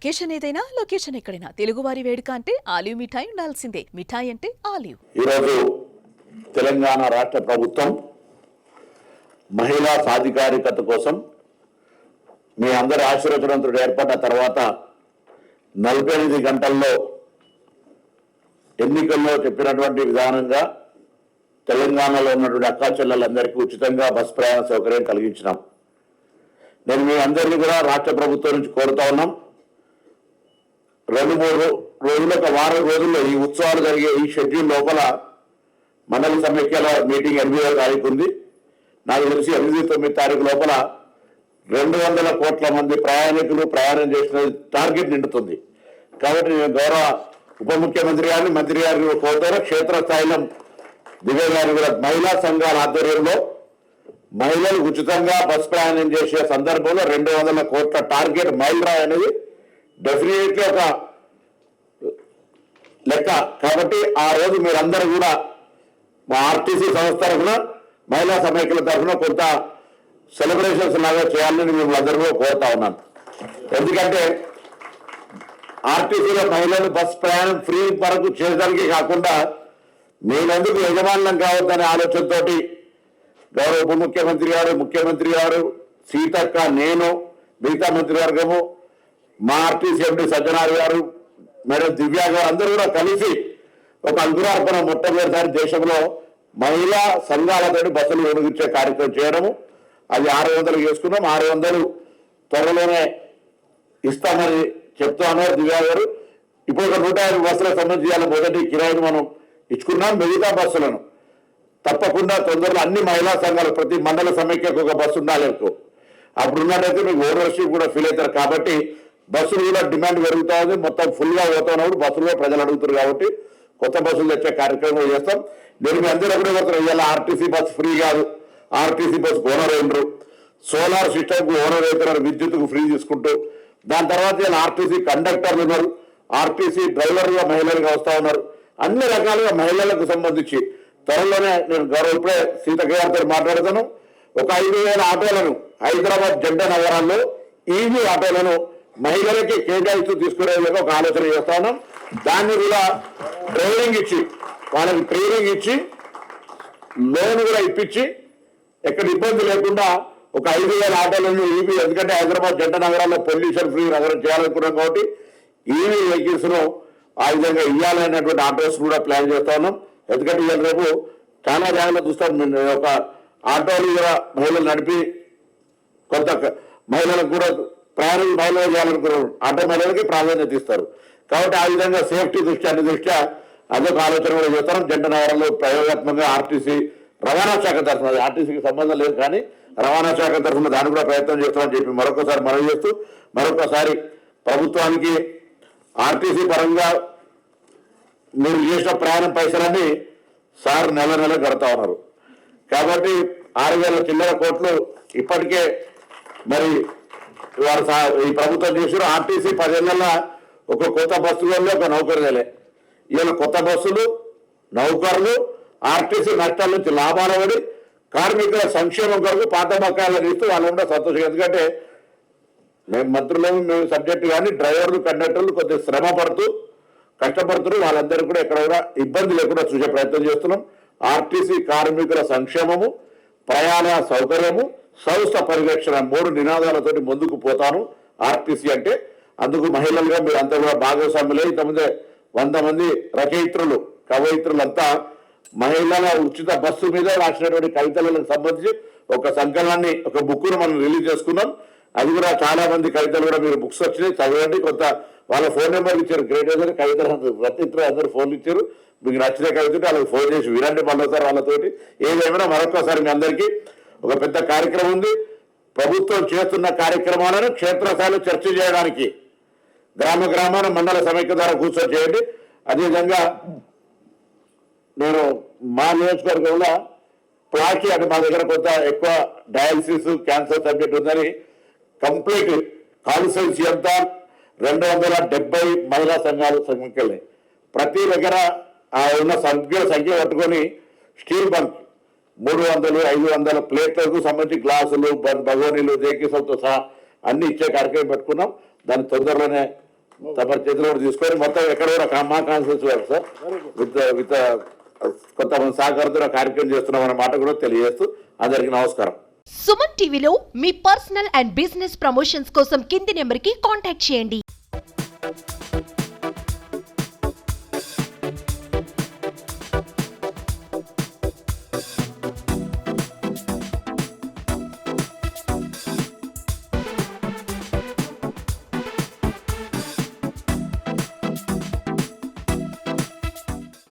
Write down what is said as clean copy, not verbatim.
Occasion ఏదైనా location ఎక్కడైనా తెలుగువారి వేడుక అంటే ఆలివ్ మిఠాయి ఉండాల్సిందే. మిఠాయి అంటే ఆలివ్. ఈరోజు తెలంగాణ రాష్ట్ర ప్రభుత్వం మహిళా సాధికారికత కోసం మీ అందరి ఆశీర్వచనంతో ఏర్పడిన తర్వాత 48 గంటల్లో ఎన్నికల్లో చెప్పినటువంటి విధానంగా తెలంగాణలో ఉన్నటువంటి అక్కా చెల్లెలందరికీ ఉచితంగా బస్ ప్రయాణ సౌకర్యం కలిగించినాం. నేను మీ అందరినీ కూడా రాష్ట్ర ప్రభుత్వం నుంచి కోరుతా ఉన్నాం. 2-3 రోజులు, ఒక వారం రోజుల్లో ఈ ఉత్సవాలు జరిగే ఈ షెడ్యూల్ లోపల మండల సమైక్యాల మీటింగ్ 8వ తారీఖు ఉంది. నాకు తెలిసి 8-9 తారీఖు లోపల 200 కోట్ల మంది ప్రయాణికులు ప్రయాణం చేసిన టార్గెట్ నిండుతుంది. కాబట్టి నేను గౌరవ ఉప ముఖ్యమంత్రి గారిని, మంత్రి గారిని కోరుతాను, క్షేత్రస్థాయిలో దివ్య గారిని కూడా మహిళా సంఘాల ఆధ్వర్యంలో మహిళలు ఉచితంగా బస్ ప్రయాణం చేసే సందర్భంలో 200 కోట్ల టార్గెట్ మైలురాయి అనేది డెఫినెట్లీ ఒక లెక్క. కాబట్టి ఆ రోజు మీరందరూ కూడా మా ఆర్టీసీ సంస్థ తరఫున, మహిళా సమైక్యుల తరఫున కొంత సెలబ్రేషన్స్ లాగా చేయాలని మిమ్మల్ని అందరూ కూడా కోరుతా ఉన్నాను. ఎందుకంటే ఆర్టీసీలో మహిళలు బస్ ప్రయాణం ఫ్రీ వరకు చేయడానికి కాకుండా మేమెందుకు యజమానులం కావద్దనే ఆలోచనతో గౌరవ ఉప ముఖ్యమంత్రి గారు, ముఖ్యమంత్రి గారు, సీతక్క, నేను, మిగతా మంత్రివర్గము, మా ఆర్టీసీ ఎంపీ సజ్జనార్ గారు, మేడం దివ్య గారు అందరూ కూడా కలిసి ఒక అంకురార్పణ మొట్టమొదటిసారి దేశంలో మహిళా సంఘాలతో బస్సులు వినియోగించే కార్యక్రమం చేయడము. అది 600 చేసుకున్నాం. 600 త్వరలోనే ఇస్తామని చెప్తా ఉన్నారు దివ్య గారు. ఇప్పుడు ఒక 150 బస్సులకు సంబంధించి మొదటి కిరాయిని మనం ఇచ్చుకున్నాం. మిగతా బస్సులను తప్పకుండా తొందరలో అన్ని మహిళా సంఘాలు ప్రతి మండల సమైక్యకు ఒక బస్సు ఉండాలి. అప్పుడు ఉన్నట్టయితే మీకు ఓనర్షిప్ కూడా ఫీల్ అవుతారు. కాబట్టి బస్సులు కూడా డిమాండ్ పెరుగుతూ ఉంది. మొత్తం ఫుల్గా పోతున్నప్పుడు బస్సులు కూడా ప్రజలు అడుగుతారు. కాబట్టి కొత్త బస్సులు తెచ్చే కార్యక్రమం చేస్తాం. నేను మీ అందరూ కూడా పోతారు. ఇవాళ ఆర్టీసీ బస్సు ఫ్రీ కాదు, ఆర్టీసీ బస్సుకు ఓనర్ అయినరు, సోలార్ సిస్టమ్కు ఓనర్ అవుతున్నారు, విద్యుత్కు ఫ్రీ తీసుకుంటూ. దాని తర్వాత ఇలా ఆర్టీసీ కండక్టర్లు ఉన్నారు, ఆర్టీసీ డ్రైవర్లుగా మహిళలుగా వస్తూ ఉన్నారు. అన్ని రకాలుగా మహిళలకు సంబంధించి త్వరలోనే నేను గౌరవ ఇప్పుడే సీతక్క గారితో మాట్లాడుతాను. ఒక 5,000 ఆటోలను హైదరాబాద్ జంట నగరాల్లో ఈవీ ఆటోలను మహిళలకి కేటాయిస్తూ తీసుకునేందుకు ఒక ఆలోచన చేస్తా ఉన్నాం. దాన్ని కూడా ట్రైనింగ్ ఇచ్చి, వాళ్ళకి ట్రైనింగ్ ఇచ్చి, లోన్ కూడా ఇప్పించి, ఎక్కడ ఇబ్బంది లేకుండా ఒక 5,000 ఆటోలను ఈవీ, ఎందుకంటే హైదరాబాద్ జంట నగరాల్లో పొల్యూషన్ ఫ్రీ నగరం చేయాలనుకున్నాం. కాబట్టి ఈవీ వెహికల్స్ ను ఆ విధంగా ఇవ్వాలనేటువంటి ఆటోస్ కూడా ప్లాన్ చేస్తా ఉన్నాం. ఎందుకంటే ఇవాళ రేపు చాలా జాగ్రత్తలు చూస్తాం. ఒక ఆటోలు కూడా మహిళలు నడిపి కొంత మహిళలకు కూడా ప్రయాణం మహిళలు చేయాలనుకున్నారు. ఆటో మహిళలకి ప్రాధాన్యత ఇస్తారు. కాబట్టి ఆ విధంగా సేఫ్టీ దృష్ట్యా, అన్ని దృష్ట్యా అదొక ఆలోచన కూడా చేస్తాం. జంట నగరంలో ప్రయోగాత్మకంగా ఆర్టీసీ రవాణా శాఖ తరఫున, ఆర్టీసీకి సంబంధం లేదు కానీ రవాణా శాఖ తరఫున దాన్ని కూడా ప్రయత్నం చేస్తామని చెప్పి మరొకసారి మనవి చేస్తూ, మరొకసారి ప్రభుత్వానికి ఆర్టీసీ పరంగా మీరు చేసిన ప్రయాణం పైసలన్నీ సార్ నెల నెల కడతా ఉన్నారు. కాబట్టి 6,000 చిల్లర కోట్లు ఇప్పటికే మరి వారు ఈ ప్రభుత్వం చేసిన ఆర్టీసీ 10 ఏళ్ళ ఒక కొత్త బస్సులలో ఒక నౌకరులే. ఇవాళ కొత్త బస్సులు, నౌకర్లు ఆర్టీసీ నష్టాల నుంచి లాభాల పడి కార్మికుల సంక్షేమం కొరకు పాత బకాయిలను ఇస్తూ వాళ్ళు కూడా సంతోషం. ఎందుకంటే మేము మంత్రులు, మేము సబ్జెక్టు కానీ డ్రైవర్లు, కండక్టర్లు కొద్దిగా శ్రమ పడుతూ కష్టపడుతున్నారు. వాళ్ళందరూ కూడా ఎక్కడ కూడా ఇబ్బంది లేకుండా చూసే ప్రయత్నం చేస్తున్నాం. ఆర్టీసీ కార్మికుల సంక్షేమము, ప్రయాణ సౌకర్యము, సంస్థ పరిరక్షణ 3 నినాదాలతోటి ముందుకు పోతాను ఆర్టీసీ అంటే. అందుకు మహిళలుగా మీరు అంతా కూడా భాగస్వాములే. ఇంతకుముందే 100 మంది రచయిత్రులు, కవయిత్రులంతా మహిళల ఉచిత బస్సు మీద రాసినటువంటి కవితలకు సంబంధించి ఒక సంకలనాన్ని, ఒక బుక్ను మనం రిలీజ్ చేసుకున్నాం. అది కూడా చాలా మంది కవితలు కూడా మీరు బుక్స్ వచ్చినాయి, చదవండి. కొంత వాళ్ళ ఫోన్ నెంబర్లు ఇచ్చారు, గ్రేట్ కవితలు రచయిత్రులు అందరూ ఫోన్లు ఇచ్చారు. మీకు నచ్చిన కవిత వాళ్ళకి ఫోన్ చేసి వినండి మళ్ళీసారి వాళ్ళతోటి. ఏదేమైనా మరొకసారి మీ అందరికీ ఒక పెద్ద కార్యక్రమం ఉంది. ప్రభుత్వం చేస్తున్న కార్యక్రమాలను క్షేత్రస్థాయిలో చర్చ చేయడానికి గ్రామ గ్రామాన మండల సమైక్య ద్వారా కూర్చొని చేయండి. అదేవిధంగా నేను మా నియోజకవర్గంలో ప్లాకి అంటే మా దగ్గర కొంత ఎక్కువ డయాలసిస్, క్యాన్సర్ సబ్జెక్ట్ ఉందని కంప్లీట్ కాన్స్టిట్యున్సీ అంతా 270 మహిళా సంఘాలు సంఖ్యలే. ప్రతి దగ్గర ఆ ఉన్న సభ్యుల సంఖ్య పట్టుకొని స్టీల్ బంక్ 300-500 ప్లేట్లకు సంబంధించి గ్లాసులు, భగోనీలు, దేకీసంతో సహా అన్ని ఇచ్చే కార్యక్రమం పెట్టుకున్నాం. దాన్ని తొందరలోనే తమ చేతిలో కూడా తీసుకొని మొత్తం ఎక్కడ కూడా మా కాన్సెన్స్ సార్ విత్ కొంతమంది సహకారంతో కార్యక్రమం చేస్తున్నాం అన్న మాట కూడా తెలియజేస్తూ అందరికీ నమస్కారం. సుమన్ టీవీలో మీ పర్సనల్ అండ్ బిజినెస్ ప్రమోషన్స్ కోసం కింది నెంబర్కి కాంటాక్ట్ చేయండి.